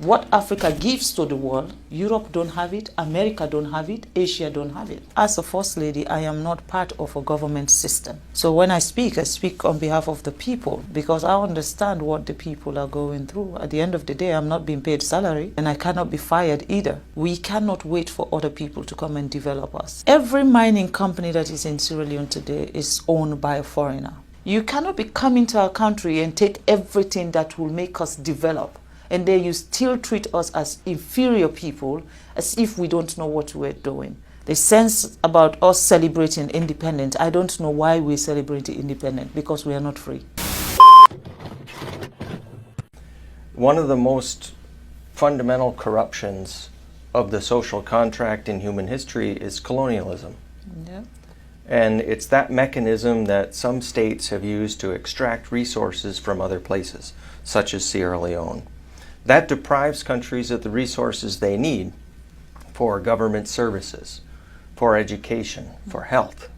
What Africa gives to the world, Europe don't have it, America don't have it, Asia don't have it. As a First Lady, I am not part of a government system. So when I speak on behalf of the people, because I understand what the people are going through. At the end of the day, I'm not being paid salary, and I cannot be fired either. We cannot wait for other people to come and develop us. Every mining company that is in Sierra Leone today is owned by a foreigner. You cannot be coming to our country and take everything that will make us develop, and then you still treat us as inferior people, as if we don't know what we're doing. The sense about us celebrating independence, I don't know why we celebrate independence, because we are not free. One of the most fundamental corruptions of the social contract in human history is colonialism. Yeah. And it's that mechanism that some states have used to extract resources from other places, such as Sierra Leone. That deprives countries of the resources they need for government services, for education, for health.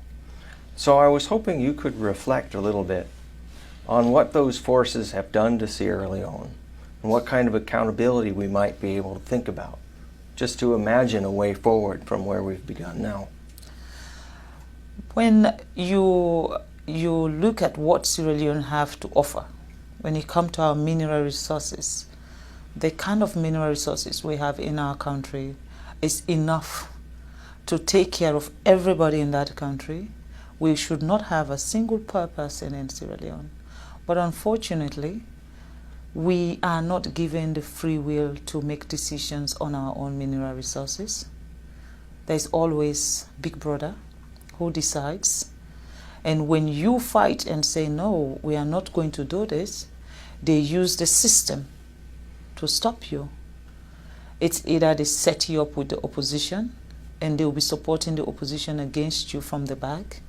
So I was hoping you could reflect a little bit on what those forces have done to Sierra Leone and what kind of accountability we might be able to think about, just to imagine a way forward from where we've begun now. When you look at what Sierra Leone have to offer, when it comes to our mineral resources, the kind of mineral resources we have in our country is enough to take care of everybody in that country. We should not have a single poor person in Sierra Leone. But unfortunately, we are not given the free will to make decisions on our own mineral resources. There's always Big Brother who decides. And when you fight and say, no, we are not going to do this, they use the system to stop you. It's either they set you up with the opposition and they'll be supporting the opposition against you from the back,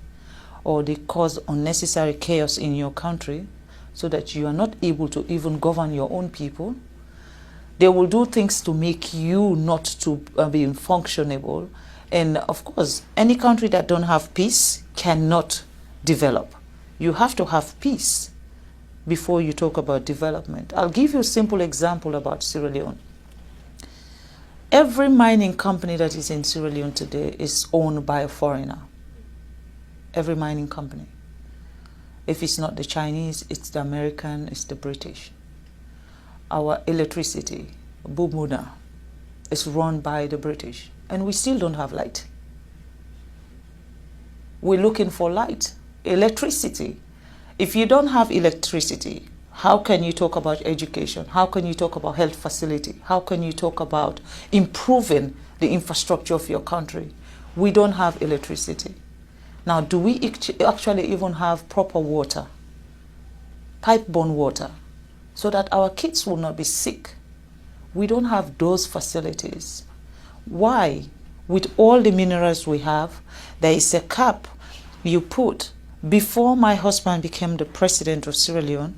or they cause unnecessary chaos in your country so that you are not able to even govern your own people. They will do things to make you not to be functionable. And of course, any country that don't have peace cannot develop. You have to have peace before you talk about development. I'll give you a simple example about Sierra Leone. Every mining company that is in Sierra Leone today is owned by a foreigner. Every mining company. If it's not the Chinese, it's the American, it's the British. Our electricity, Bumuna, is run by the British, and we still don't have light. We're looking for light, electricity. If you don't have electricity, how can you talk about education? How can you talk about health facility? How can you talk about improving the infrastructure of your country? We don't have electricity. Now, do we actually even have proper water, pipe-borne water, so that our kids will not be sick? We don't have those facilities. Why? With all the minerals we have, there is a cap you put. Before my husband became the president of Sierra Leone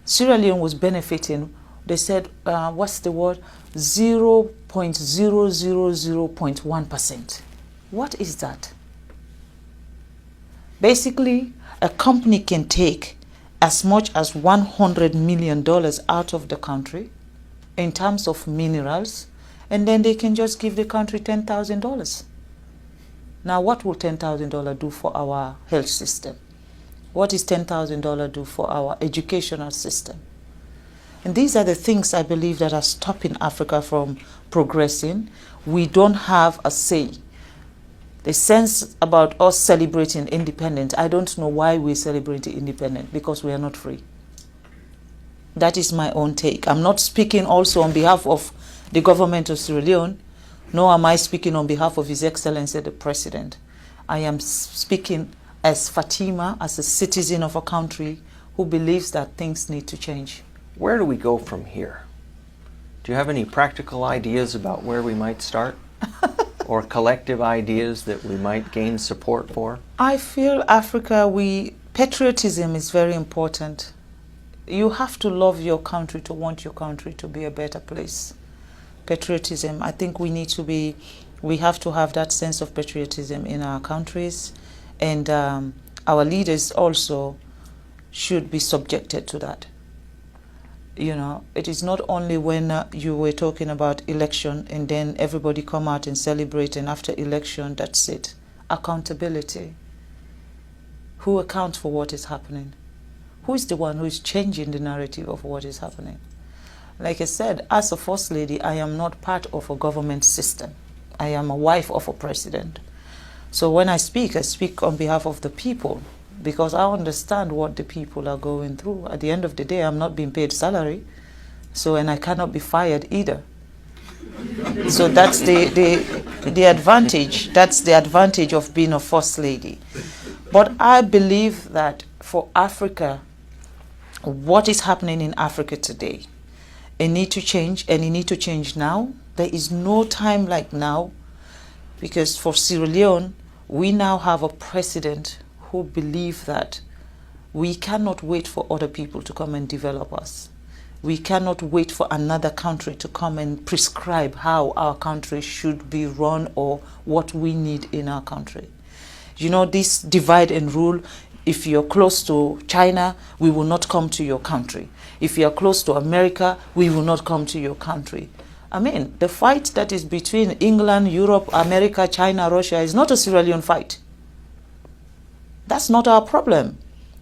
was benefiting, they said, what's the word? 0.000.1%. What is that? Basically, a company can take as much as $100 million out of the country in terms of minerals, and then they can just give the country $10,000. Now, what will $10,000 do for our health system? What is $10,000 do for our educational system? And these are the things I believe that are stopping Africa from progressing. We don't have a say. The sense about us celebrating independence, I don't know why we celebrate independence, because we are not free. That is my own take. I'm not speaking also on behalf of the government of Sierra Leone, nor am I speaking on behalf of His Excellency the President. I am speaking as Fatima, as a citizen of a country who believes that things need to change. Where do we go from here? Do you have any practical ideas about where we might start? Or collective ideas that we might gain support for? I feel Africa, patriotism is very important. You have to love your country to want your country to be a better place. Patriotism, I think we have to have that sense of patriotism in our countries, and our leaders also should be subjected to that. You know, it is not only when you were talking about election and then everybody come out and celebrate, and after election, that's it. Accountability. Who accounts for what is happening? Who is the one who is changing the narrative of what is happening? Like I said, as a First Lady, I am not part of a government system. I am a wife of a president. So when I speak on behalf of the people, because I understand what the people are going through. At the end of the day, I'm not being paid salary, so, and I cannot be fired either. So that's the advantage. That's the advantage of being a First Lady. But I believe that for Africa, what is happening in Africa today, it needs to change, and it needs to change now. There is no time like now, because for Sierra Leone, we now have a president who believe that we cannot wait for other people to come and develop us. We cannot wait for another country to come and prescribe how our country should be run or what we need in our country. You know, this divide and rule, if you're close to China, we will not come to your country. If you're close to America, we will not come to your country. I mean, the fight that is between England, Europe, America, China, Russia is not a Sierra Leone fight. That's not our problem.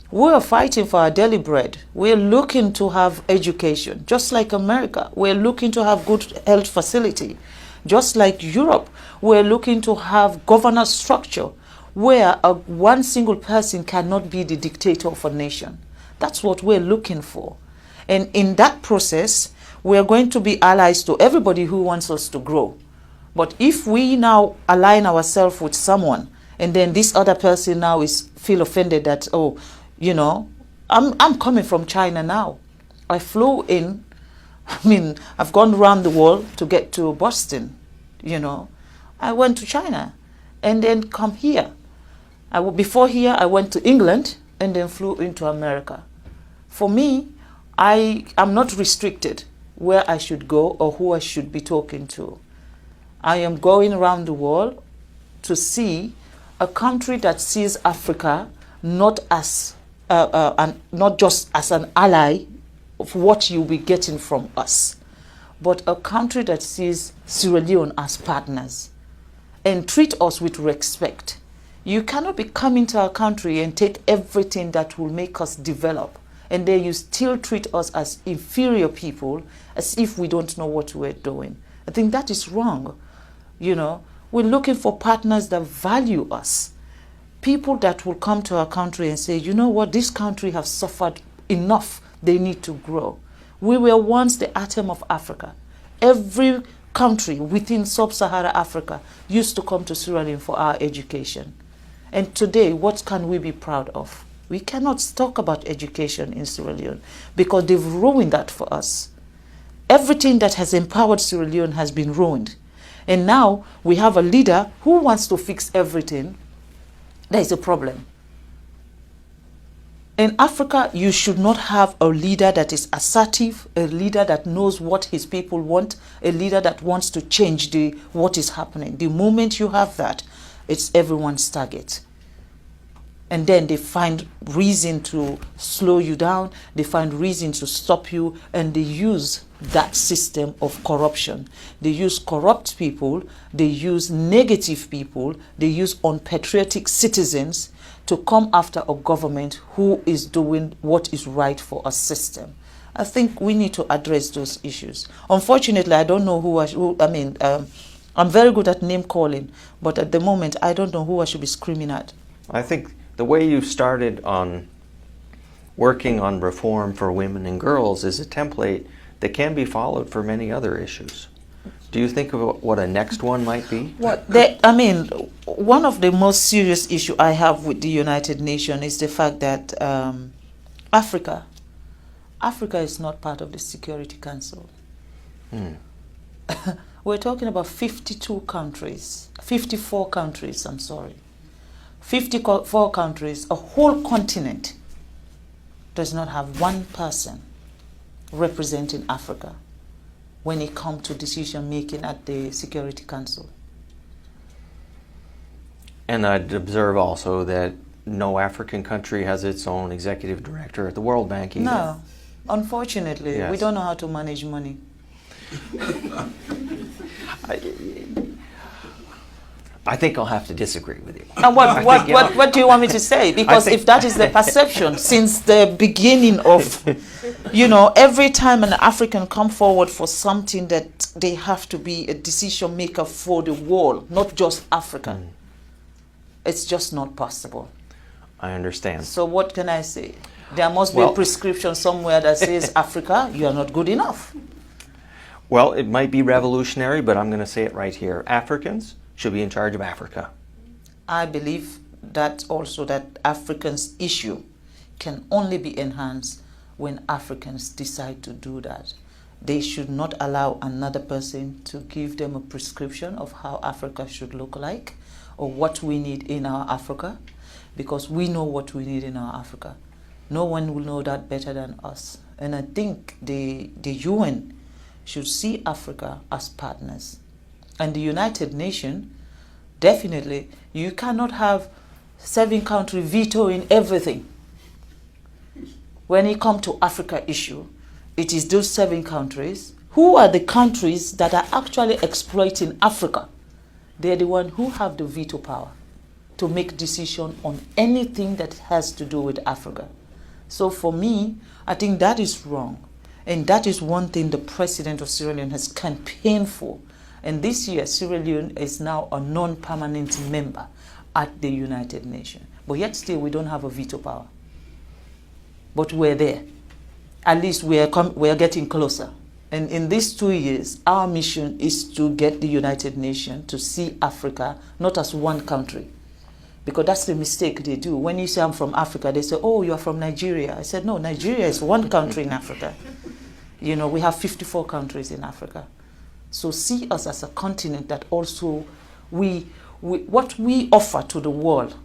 We're fighting for our daily bread. We're looking to have education, just like America. We're looking to have good health facility, just like Europe. We're looking to have governance structure where one single person cannot be the dictator of a nation. That's what we're looking for. And in that process, we're going to be allies to everybody who wants us to grow. But if we now align ourselves with someone, and then this other person now feel offended that, oh, you know, I'm coming from China now. I flew in, I've gone around the world to get to Boston, you know. I went to China and then come here. Before here, I went to England and then flew into America. For me, I'm not restricted where I should go or who I should be talking to. I am going around the world to see a country that sees Africa not as not just as an ally of what you'll be getting from us, but a country that sees Sierra Leone as partners and treat us with respect. You cannot be coming to our country and take everything that will make us develop, and then you still treat us as inferior people, as if we don't know what we're doing. I think that is wrong. You know, we're looking for partners that value us. People that will come to our country and say, you know what, this country has suffered enough. They need to grow. We were once the atom of Africa. Every country within sub-Saharan Africa used to come to Sierra Leone for our education. And today, what can we be proud of? We cannot talk about education in Sierra Leone because they've ruined that for us. Everything that has empowered Sierra Leone has been ruined. And now we have a leader who wants to fix everything. There is a problem. In Africa, you should not have a leader that is assertive, a leader that knows what his people want, a leader that wants to change what is happening. The moment you have that, it's everyone's target. And then they find reason to slow you down, they find reason to stop you, and they use that system of corruption. They use corrupt people, they use negative people, they use unpatriotic citizens to come after a government who is doing what is right for a system. I think we need to address those issues. Unfortunately, I don't know I'm very good at name calling, but at the moment, I don't know who I should be screaming at. I think the way you started on working on reform for women and girls is a template that can be followed for many other issues. Do you think of what a next one might be? One of the most serious issues I have with the United Nations is the fact that Africa is not part of the Security Council. We're talking about 54 countries, I'm sorry. 54 countries, a whole continent does not have one person representing Africa when it comes to decision making at the Security Council. And I'd observe also that no African country has its own executive director at the World Bank either. No. Unfortunately, we Yes. don't know how to manage money. I think I'll have to disagree with you. And what do you want me to say? Because think- if that is the perception since the beginning of, every time an African come forward for something, that they have to be a decision maker for the world, not just Africa. It's just not possible. I understand. So what can I say? There must be Well- a prescription somewhere that says, Africa, you are not good enough. Well, it might be revolutionary, but I'm going to say it right here. Africans should be in charge of Africa. I believe that also that Africans' issue can only be enhanced when Africans decide to do that. They should not allow another person to give them a prescription of how Africa should look like or what we need in our Africa, because we know what we need in our Africa. No one will know that better than us. And I think the UN should see Africa as partners. And the United Nations, definitely, you cannot have 7 countries vetoing everything. When it comes to Africa issue, it is those 7 countries. Who are the countries that are actually exploiting Africa? They're the ones who have the veto power to make decision on anything that has to do with Africa. So for me, I think that is wrong. And that is one thing the president of Sierra Leone has campaigned for. And this year, Sierra Leone is now a non-permanent member at the United Nations. But yet still, we don't have a veto power. But we're there. At least we are getting closer. And in these 2 years, our mission is to get the United Nations to see Africa not as one country. Because that's the mistake they do. When you say I'm from Africa, they say, oh, you're from Nigeria. I said, no, Nigeria is one country in Africa. We have 54 countries in Africa. So see us as a continent that also, what we offer to the world,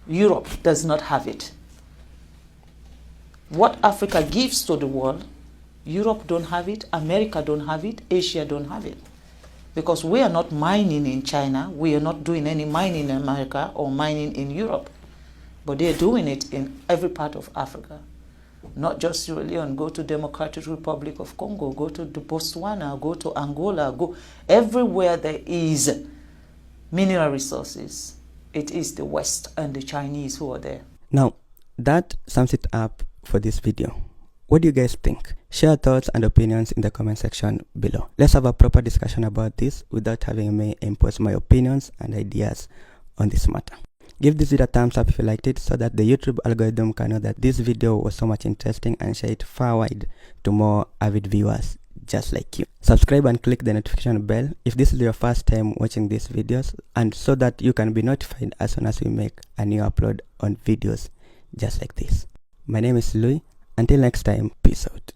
Europe does not have it. What Africa gives to the world, Europe don't have it, America don't have it, Asia don't have it. Because we are not mining in China, we are not doing any mining in America or mining in Europe. But they're doing it in every part of Africa. Not just Sierra Leone, go to Democratic Republic of Congo, go to Botswana, go to Angola, go everywhere there is mineral resources. It is the West and the Chinese who are there. Now, that sums it up for this video. What do you guys think? Share thoughts and opinions in the comment section below. Let's have a proper discussion about this without having me impose my opinions and ideas on this matter. Give this video a thumbs up if you liked it, so that the YouTube algorithm can know that this video was so much interesting and share it far wide to more avid viewers just like you. Subscribe and click the notification bell if this is your first time watching these videos, and so that you can be notified as soon as we make a new upload on videos just like this. My name is Louis. Until next time, peace out.